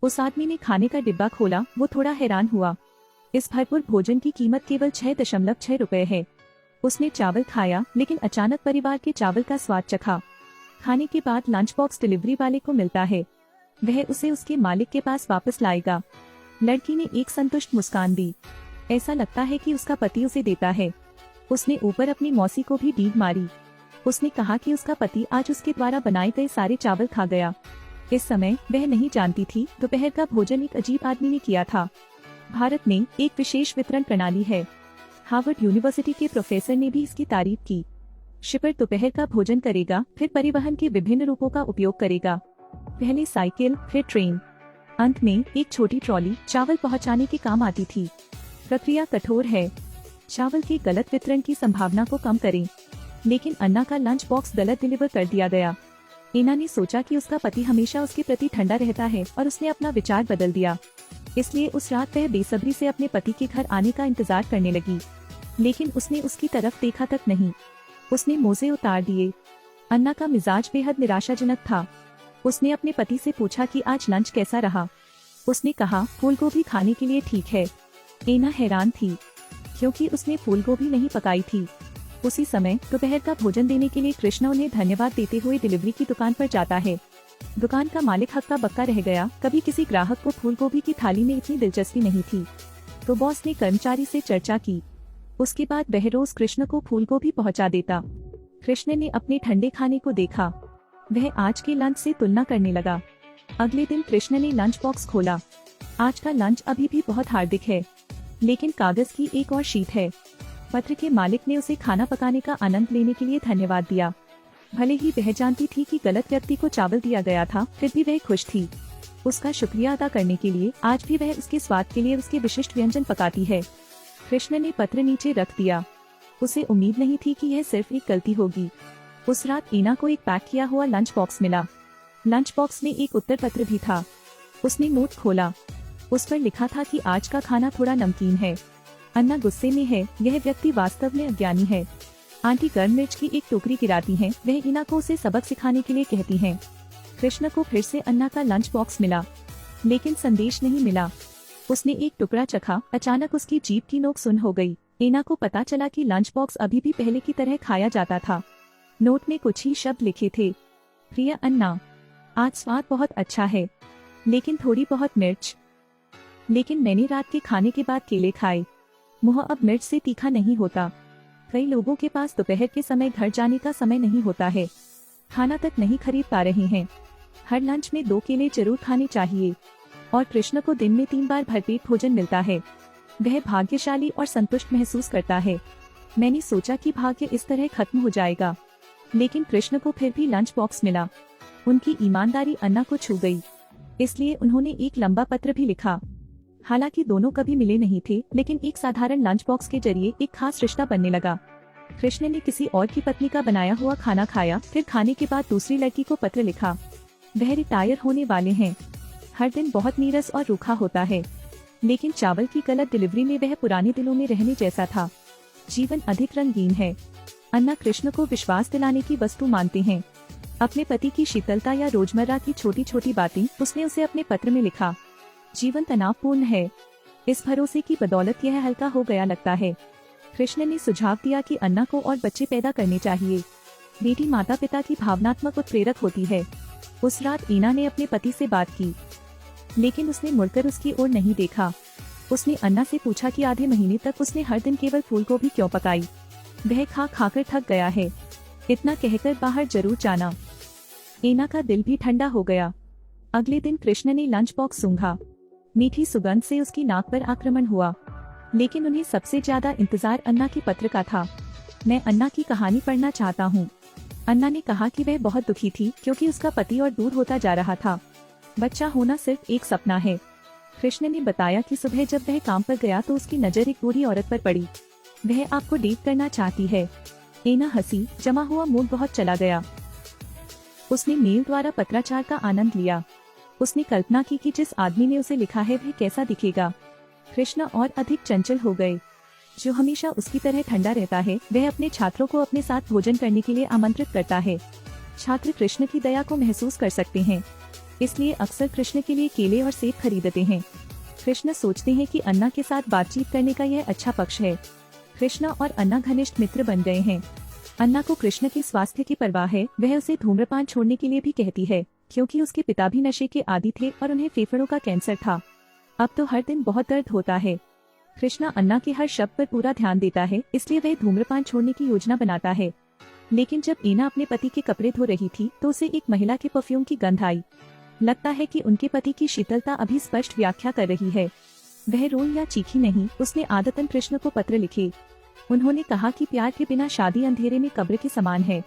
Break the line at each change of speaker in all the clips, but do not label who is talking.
उस आदमी ने खाने का डिब्बा खोला। वो थोड़ा हैरान हुआ। इस भरपूर भोजन की कीमत केवल 6.6 रुपए है। उसने चावल खाया, लेकिन अचानक परिवार के चावल का स्वाद चखा। खाने के बाद लंच बॉक्स डिलीवरी वाले को मिलता है। वह उसे उसके मालिक के पास वापस लाएगा। लड़की ने एक संतुष्ट मुस्कान दी। ऐसा लगता है कि उसका पति उसे देता है। उसने ऊपर अपनी मौसी को भी डींग मारी। उसने कहा कि उसका पति आज उसके द्वारा बनाए गए सारे चावल खा गया। इस समय वह नहीं जानती थी दोपहर का भोजन एक अजीब आदमी ने किया था। भारत में एक विशेष वितरण प्रणाली है। हार्वर्ड यूनिवर्सिटी के प्रोफेसर ने भी इसकी तारीफ की। शिपर दोपहर का भोजन करेगा, फिर परिवहन के विभिन्न रूपों का उपयोग करेगा। पहले साइकिल, फिर ट्रेन, अंत में एक छोटी ट्रॉली चावल पहुंचाने के काम आती थी। प्रक्रिया कठोर है। चावल के गलत वितरण की संभावना को कम करें। लेकिन अन्ना का लंच बॉक्स गलत डिलीवर कर दिया गया। एना ने सोचा कि उसका पति हमेशा उसके प्रति ठंडा रहता है और उसने अपना विचार बदल दिया। इसलिए उस रात वह बेसब्री से अपने पति के घर आने का इंतजार करने लगी। लेकिन उसने उसकी तरफ देखा तक नहीं। उसने मोजे उतार दिए। अन्ना का मिजाज बेहद निराशाजनक था। उसने अपने पति से पूछा कि आज लंच कैसा रहा। उसने कहा, फूलगोभी खाने के लिए ठीक है। एना हैरान थी, क्योंकि उसने फूलगोभी नहीं पकाई थी। उसी समय दोपहर का भोजन देने के लिए कृष्णा उन्हें धन्यवाद देते हुए डिलीवरी की दुकान पर जाता है। दुकान का मालिक हक्का बक्का रह गया। कभी किसी ग्राहक को फूलगोभी की थाली में इतनी दिलचस्पी नहीं थी। तो बॉस ने कर्मचारी से चर्चा की। उसके बाद वह रोज कृष्ण को फूलगोभी पहुंचा देता। कृष्ण ने अपने ठंडे खाने को देखा। वह आज के लंच से तुलना करने लगा। अगले दिन कृष्ण ने लंच बॉक्स खोला। आज का लंच अभी भी बहुत हार्दिक है, लेकिन कागज की एक और शीट है। पत्र के मालिक ने उसे खाना पकाने का आनंद लेने के लिए धन्यवाद दिया। भले ही वह जानती थी कि गलत व्यक्ति को चावल दिया गया था, फिर भी वह खुश थी। उसका शुक्रिया अदा करने के लिए आज भी वह उसके स्वाद के लिए उसके विशिष्ट व्यंजन पकाती है। कृष्ण ने पत्र नीचे रख दिया। उसे उम्मीद नहीं थी कि यह सिर्फ एक गलती होगी। उस रात एना को एक पैक किया हुआ लंच बॉक्स मिला। लंच बॉक्स में एक उत्तर पत्र भी था। उसने नोट खोला। उस पर लिखा था कि आज का खाना थोड़ा नमकीन है। अन्ना गुस्से में है। यह व्यक्ति वास्तव में अज्ञानी है। आंटी गर्म मिर्च की एक टोकरी गिराती हैं। वह एना को उसे सबक सिखाने के लिए कहती हैं। कृष्ण को फिर से अन्ना का लंच बॉक्स मिला, लेकिन संदेश नहीं मिला। उसने एक टुकड़ा चखा। अचानक उसकी जीभ की नोक सुन्न हो गई। एना को पता चला कि लंच बॉक्स अभी भी पहले की तरह खाया जाता था। नोट में कुछ ही शब्द लिखे थे। प्रिय अन्ना, आज स्वाद बहुत अच्छा है, लेकिन थोड़ी बहुत मिर्च। लेकिन मैंने रात के खाने के बाद केले खाए। मुंह अब मिर्च से तीखा नहीं होता। कई लोगों के पास दोपहर के समय घर जाने का समय नहीं होता है। खाना तक नहीं खरीद पा रहे हैं। हर लंच में 2 केले जरूर खाने चाहिए। और कृष्ण को दिन में 3 बार भरपेट भोजन मिलता है। वह भाग्यशाली और संतुष्ट महसूस करता है। मैंने सोचा कि भाग्य इस तरह खत्म हो जाएगा, लेकिन कृष्ण को फिर भी लंच बॉक्स मिला। उनकी ईमानदारी अन्ना को छू गई, इसलिए उन्होंने एक लंबा पत्र भी लिखा। हालांकि दोनों कभी मिले नहीं थे, लेकिन एक साधारण लंच बॉक्स के जरिए एक खास रिश्ता बनने लगा। कृष्ण ने किसी और की पत्नी का बनाया हुआ खाना खाया, फिर खाने के बाद दूसरी लड़की को पत्र लिखा। वह रिटायर होने वाले हैं। हर दिन बहुत नीरस और रूखा होता है, लेकिन चावल की गलत डिलीवरी में वह पुराने दिनों में रहने जैसा था। जीवन अधिक रंगीन है। अन्ना कृष्ण को विश्वास दिलाने की वस्तु मानते हैं। अपने पति की शीतलता या रोजमर्रा की छोटी छोटी बातें उसने उसे अपने पत्र में लिखा। जीवन तनावपूर्ण है। इस भरोसे की बदौलत यह हल्का हो गया लगता है। कृष्ण ने सुझाव दिया कि अन्ना को और बच्चे पैदा करने चाहिए। बेटी माता पिता की भावनात्मक उत्प्रेरक होती है। उस रात एना ने अपने पति से बात की, लेकिन उसने मुड़कर उसकी ओर नहीं देखा। उसने अन्ना से पूछा कि आधे महीने तक उसने हर दिन केवल फूलगोभी क्यों पकाई। वह खा खाकर थक गया है। इतना कहकर बाहर जरूर जाना। एना का दिल भी ठंडा हो गया। अगले दिन कृष्ण ने लंच बॉक्स सूंघा। मीठी सुगंध से उसकी नाक पर आक्रमण हुआ, लेकिन उन्हें सबसे ज्यादा इंतजार अन्ना के पत्र का था। मैं अन्ना की कहानी पढ़ना चाहता हूँ। अन्ना ने कहा कि वह बहुत दुखी थी, क्योंकि उसका पति और दूर होता जा रहा था। बच्चा होना सिर्फ एक सपना है। कृष्ण ने बताया कि सुबह जब वह काम पर गया तो उसकी नजर एक बूढ़ी औरत पर पड़ी। वह आपको डेट करना चाहती है। एना हंसी। जमा हुआ मूड बहुत चला गया। उसने मेल द्वारा पत्राचार का आनंद लिया। उसने कल्पना की कि जिस आदमी ने उसे लिखा है वह कैसा दिखेगा। कृष्ण और अधिक चंचल हो गए। जो हमेशा उसकी तरह ठंडा रहता है, वह अपने छात्रों को अपने साथ भोजन करने के लिए आमंत्रित करता है। छात्र कृष्ण की दया को महसूस कर सकते हैं। इसलिए अक्सर कृष्ण के लिए केले और सेब खरीदते हैं। कृष्ण सोचते हैं कि अन्ना के साथ बातचीत करने का यह अच्छा पक्ष है। कृष्ण और अन्ना घनिष्ठ मित्र बन गए हैं। अन्ना को कृष्ण के स्वास्थ्य की परवाह है। वह उसे धूम्रपान छोड़ने के लिए भी कहती है, क्योंकि उसके पिता भी नशे के आदी थे और उन्हें फेफड़ों का कैंसर था। अब तो हर दिन बहुत दर्द होता है। कृष्णा अन्ना के हर शब्द पर पूरा ध्यान देता है, इसलिए वह धूम्रपान छोड़ने की योजना बनाता है। लेकिन जब एना अपने पति के कपड़े धो रही थी तो उसे एक महिला के परफ्यूम की गंध आई। लगता है कि उनके पति की शीतलता अभी स्पष्ट व्याख्या कर रही है। वह रोई या चीखी नहीं, उसने आदतन कृष्ण को पत्र लिखे। उन्होंने कहा कि प्यार के बिना शादी अंधेरे में कब्र के समान है।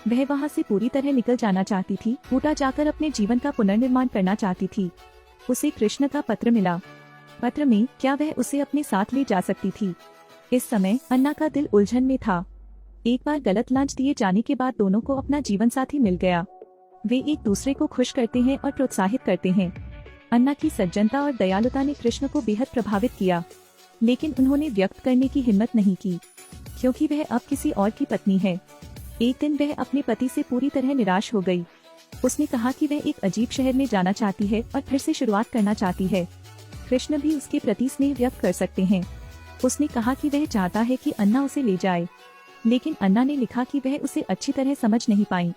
वह वहाँ से पूरी तरह निकल जाना चाहती थी, बूटा जाकर अपने जीवन का पुनर्निर्माण करना चाहती थी। उसे कृष्ण का पत्र मिला। पत्र में क्या वह उसे अपने साथ ले जा सकती थी? इस समय अन्ना का दिल उलझन में था। एक बार गलत लांच दिए जाने के बाद दोनों को अपना जीवन साथी मिल गया। वे एक दूसरे को खुश करते हैं और प्रोत्साहित करते हैं। अन्ना की सज्जनता और दयालुता ने कृष्ण को बेहद प्रभावित किया, लेकिन उन्होंने व्यक्त करने की हिम्मत नहीं की, क्योंकि वह अब किसी और की पत्नी है। एक दिन वह अपने पति से पूरी तरह निराश हो गई। उसने कहा कि वह एक अजीब शहर में जाना चाहती है और फिर से शुरुआत करना चाहती है। कृष्ण भी उसके प्रति स्नेह व्यक्त कर सकते हैं। उसने कहा कि वह चाहता है कि अन्ना उसे ले जाए, लेकिन अन्ना ने लिखा कि वह उसे अच्छी तरह समझ नहीं पाई।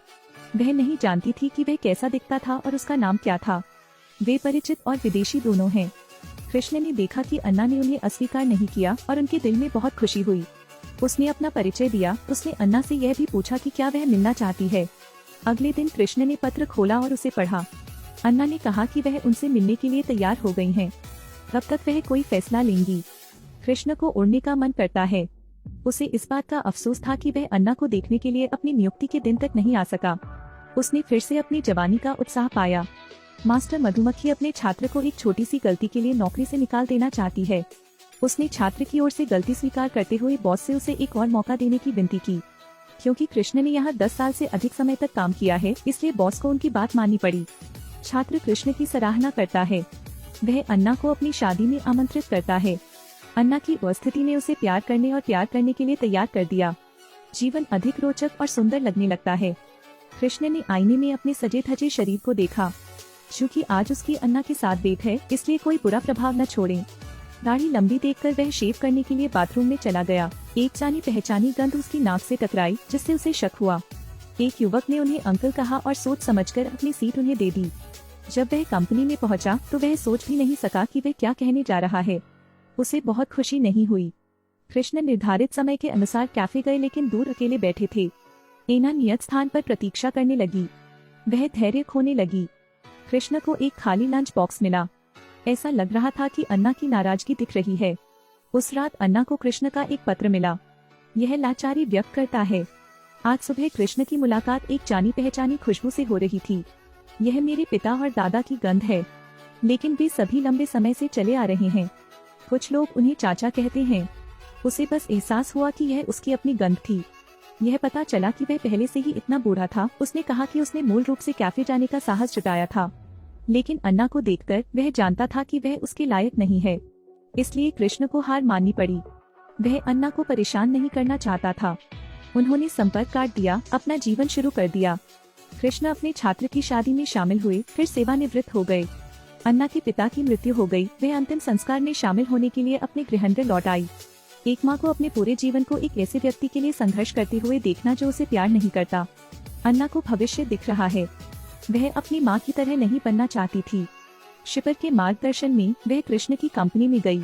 वह नहीं जानती थी कि वह कैसा दिखता था और उसका नाम क्या था। वे परिचित और विदेशी दोनों हैं। कृष्ण ने देखा कि अन्ना ने उन्हें अस्वीकार नहीं किया और उनके दिल में बहुत खुशी हुई। उसने अपना परिचय दिया। उसने अन्ना से यह भी पूछा कि क्या वह मिलना चाहती है। अगले दिन कृष्ण ने पत्र खोला और उसे पढ़ा। अन्ना ने कहा कि वह उनसे मिलने के लिए तैयार हो गई हैं। कब तक वह कोई फैसला लेंगी? कृष्ण को उड़ने का मन करता है। उसे इस बात का अफसोस था कि वह अन्ना को देखने के लिए अपनी नियुक्ति के दिन तक नहीं आ सका। उसने फिर से अपनी जवानी का उत्साह पाया। मास्टर मधुमक्खी अपने छात्र को एक छोटी सी गलती के लिए नौकरी से निकाल देना चाहती है। उसने छात्र की ओर से गलती स्वीकार करते हुए बॉस से उसे एक और मौका देने की विनती की। क्योंकि कृष्ण ने यहाँ 10 साल से अधिक समय तक काम किया है, इसलिए बॉस को उनकी बात माननी पड़ी। छात्र कृष्ण की सराहना करता है। वह अन्ना को अपनी शादी में आमंत्रित करता है। अन्ना की उपस्थिति ने उसे प्यार करने के लिए तैयार कर दिया। जीवन अधिक रोचक और सुंदर लगने लगता है। कृष्ण ने आईने में अपने सजे धजे शरीर को देखा। चूँकि आज उसकी अन्ना के साथ डेट है, इसलिए कोई बुरा प्रभाव न छोड़े। दाढ़ी लंबी देखकर वह शेव करने के लिए बाथरूम में चला गया। एक जानी पहचानी गंध उसकी नाक से टकराई, जिससे उसे शक हुआ। एक युवक ने उन्हें अंकल कहा और सोच समझकर अपनी सीट उन्हें दे दी। जब वह कंपनी में पहुंचा तो वह सोच भी नहीं सका कि वह क्या कहने जा रहा है। उसे बहुत खुशी नहीं हुई। कृष्ण निर्धारित समय के अनुसार कैफे गए, लेकिन दूर अकेले बैठे थे। एना नियत स्थान पर प्रतीक्षा करने लगी। वह धैर्य खोने लगी। कृष्ण को एक खाली लंच बॉक्स मिला। ऐसा लग रहा था कि अन्ना की नाराजगी दिख रही है। उस रात अन्ना को कृष्ण का एक पत्र मिला। यह लाचारी व्यक्त करता है, आज सुबह कृष्ण की मुलाकात एक जानी पहचानी खुशबू से हो रही थी। यह मेरे पिता और दादा की गंध है, लेकिन वे सभी लंबे समय से चले आ रहे हैं। कुछ लोग उन्हें चाचा कहते हैं। उसे बस एहसास हुआ कि यह उसकी अपनी गंध थी। यह पता चला कि वह पहले से ही इतना बूढ़ा था। उसने कहा कि उसने मूल रूप से कैफे जाने का साहस जुटाया था, लेकिन अन्ना को देखकर वह जानता था कि वह उसके लायक नहीं है। इसलिए कृष्ण को हार माननी पड़ी। वह अन्ना को परेशान नहीं करना चाहता था। उन्होंने संपर्क काट दिया, अपना जीवन शुरू कर दिया। कृष्ण अपने छात्र की शादी में शामिल हुए, फिर सेवानिवृत्त हो गए। अन्ना के पिता की मृत्यु हो गई। वह अंतिम संस्कार में शामिल होने के लिए अपने गृहनगर लौट आई। एक माँ को अपने पूरे जीवन को एक ऐसे व्यक्ति के लिए संघर्ष करते हुए देखना जो उसे प्यार नहीं करता। अन्ना को भविष्य दिख रहा है। वह अपनी माँ की तरह नहीं बनना चाहती थी। शिपर के मार्गदर्शन में वह कृष्ण की कंपनी में गई।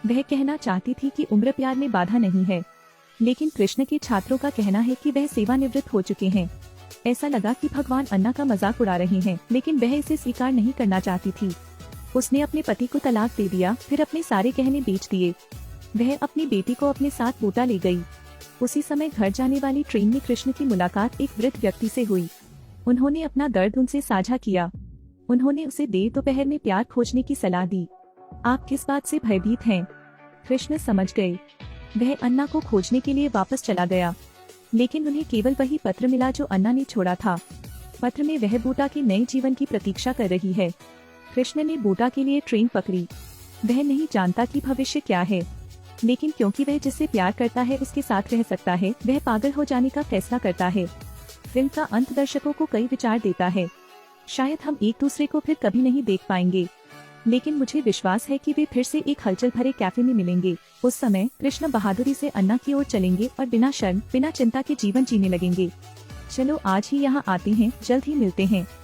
वह कहना चाहती थी कि उम्र प्यार में बाधा नहीं है, लेकिन कृष्ण के छात्रों का कहना है कि वह सेवानिवृत्त हो चुके हैं। ऐसा लगा कि भगवान अन्ना का मजाक उड़ा रहे हैं, लेकिन वह इसे स्वीकार नहीं करना चाहती थी। उसने अपने पति को तलाक दे दिया, फिर अपने सारे गहने बेच दिए। वह अपनी बेटी को अपने साथ बूटा ले गई। उसी समय घर जाने वाली ट्रेन में कृष्ण की मुलाकात एक वृद्ध व्यक्ति से हुई। उन्होंने अपना दर्द उनसे साझा किया। उन्होंने उसे देर दोपहर में प्यार खोजने की सलाह दी। आप किस बात से भयभीत हैं? कृष्ण समझ गए। वह अन्ना को खोजने के लिए वापस चला गया, लेकिन उन्हें केवल वही पत्र मिला जो अन्ना ने छोड़ा था। पत्र में वह बूटा के नए जीवन की प्रतीक्षा कर रही है। कृष्ण ने बूटा के लिए ट्रेन पकड़ी। वह नहीं जानता कि भविष्य क्या है, लेकिन क्योंकि वह जिससे प्यार करता है उसके साथ रह सकता है, वह पागल हो जाने का फैसला करता है। फिल्म का अंत दर्शकों को कई विचार देता है। शायद हम एक दूसरे को फिर कभी नहीं देख पाएंगे, लेकिन मुझे विश्वास है कि वे फिर से एक हलचल भरे कैफे में मिलेंगे। उस समय कृष्ण बहादुरी से अन्ना की ओर चलेंगे और बिना शर्म बिना चिंता के जीवन जीने लगेंगे। चलो आज ही यहाँ आते हैं, जल्द ही मिलते हैं।